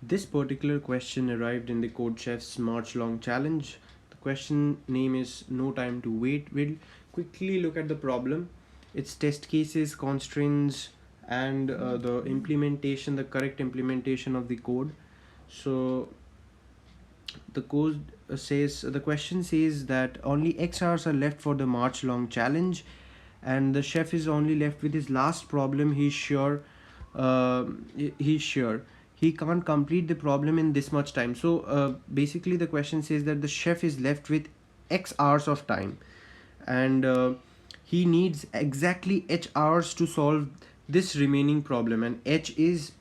This particular question arrived in the Codechef's Marchlong challenge. The question name is No Time to Wait. We'll quickly look at the problem, its test cases, constraints, and the implementation, the correct implementation of the code. So the code says the question says that only X hours are left for the Marchlong challenge, and the chef is only left with his last problem. Uh, he's sure he can't complete the problem in this much time. So basically the question says that the chef is left with X hours of time, and he needs exactly H hours to solve this remaining problem, and H is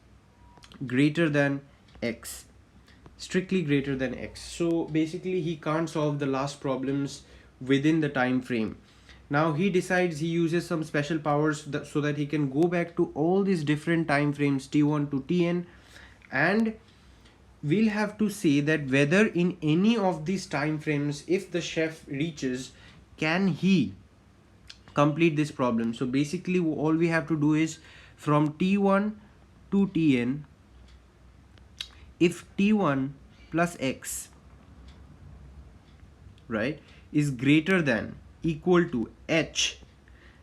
greater than X, strictly greater than X. So basically he can't solve the last problems within the time frame. Now he decides, he uses some special powers so that he can go back to all these different time frames t1 to tn, and we'll have to say that whether in any of these time frames, if the chef reaches, can he complete this problem. So basically all we have to do is from t1 to tn, if t1 plus x, right, is greater than equal to h,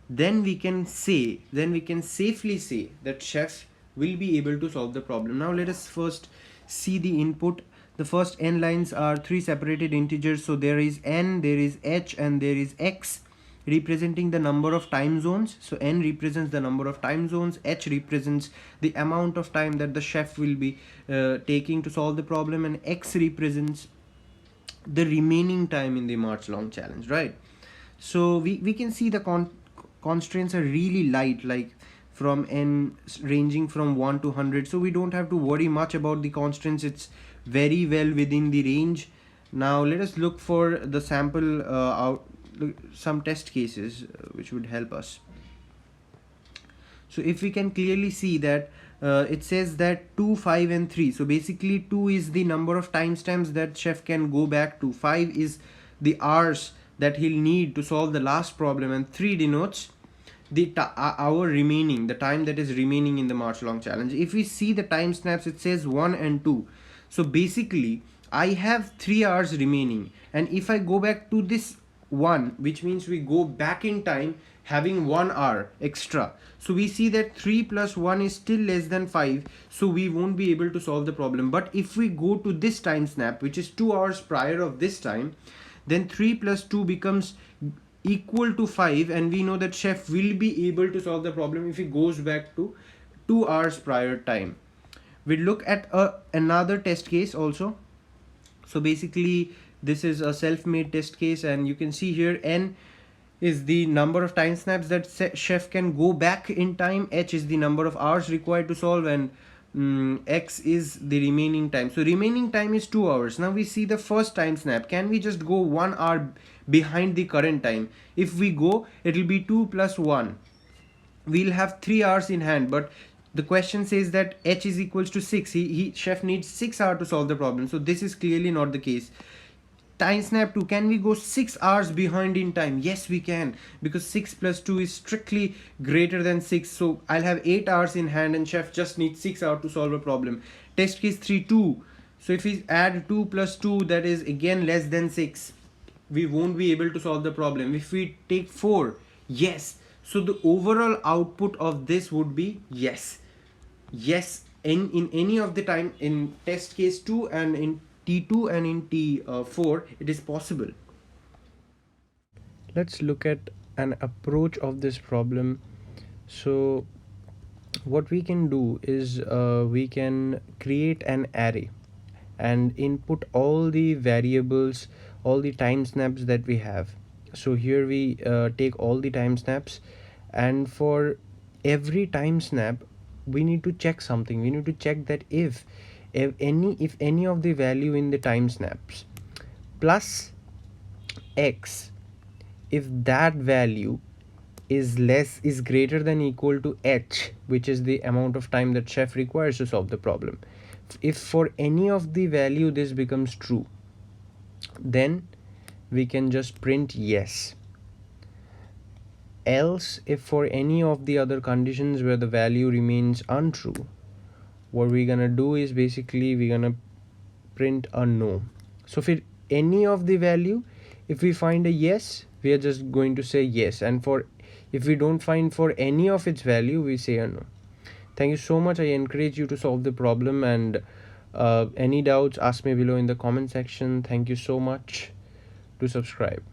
then we can safely say that chef will be able to solve the problem. Now let us first see the input. The first n lines are three separated integers, so there is n, there is h, and there is x, representing the number of time zones. So n represents the number of time zones, h represents the amount of time that the chef will be taking to solve the problem, and x represents the remaining time in the Marchlong challenge, right? So we can see the constraints are really light, like from n ranging from 1 to 100, so we don't have to worry much about the constraints. It's very well within the range. Now let us look for the sample some test cases which would help us. So if we can clearly see that it says that 2, 5 and 3. So basically 2 is the number of timestamps that chef can go back to, 5 is the hours that he'll need to solve the last problem, and 3 denotes the hour remaining, the time that is remaining in the Marchlong challenge. If we see the time snaps, it says 1 and 2. So basically I have 3 hours remaining, and if I go back to this 1, which means we go back in time having 1 hour extra, so we see that 3 plus 1 is still less than 5, so we won't be able to solve the problem. But if we go to this time snap, which is 2 hours prior of this time, then 3 plus 2 becomes equal to 5, and we know that chef will be able to solve the problem if he goes back to 2 hours prior time. We look at another test case also. So basically this is a self-made test case, and you can see here n is the number of time snaps that chef can go back in time, h is the number of hours required to solve, and x is the remaining time. So remaining time is 2 hours. Now we see the first time snap. Can we just go 1 hour behind the current time? If we go, it will be 2 plus 1. We'll have 3 hours in hand, but the question says that h is equals to 6. Chef needs 6 hours to solve the problem. So this is clearly not the case. Time snap 2, can we go 6 hours behind in time? Yes, we can, because 6 plus 2 is strictly greater than 6. So I'll have 8 hours in hand, and chef just needs 6 hours to solve a problem. Test case 3, 2. So if we add 2 plus 2, that is again less than 6. We won't be able to solve the problem. If we take 4, yes. So the overall output of this would be yes. Yes, in any of the time in test case 2 and in T2 and in T4, it is possible. Let's look at an approach of this problem. So what we can do is we can create an array and input all the variables, all the time snaps that we have. So here we take all the time snaps, and for every time snap we need to check something. We need to check that if any of the value in the time snaps plus x, if that value is greater than equal to h, which is the amount of time that chef requires to solve the problem. If for any of the value this becomes true, then we can just print yes. Else, if for any of the other conditions where the value remains untrue, what we're gonna do is basically we're gonna print a no. So for any of the value, if we find a yes, we are just going to say yes, and for if we don't find for any of its value, we say a no. Thank you so much. I encourage you to solve the problem, and any doubts, ask me below in the comment section. Thank you so much. To subscribe.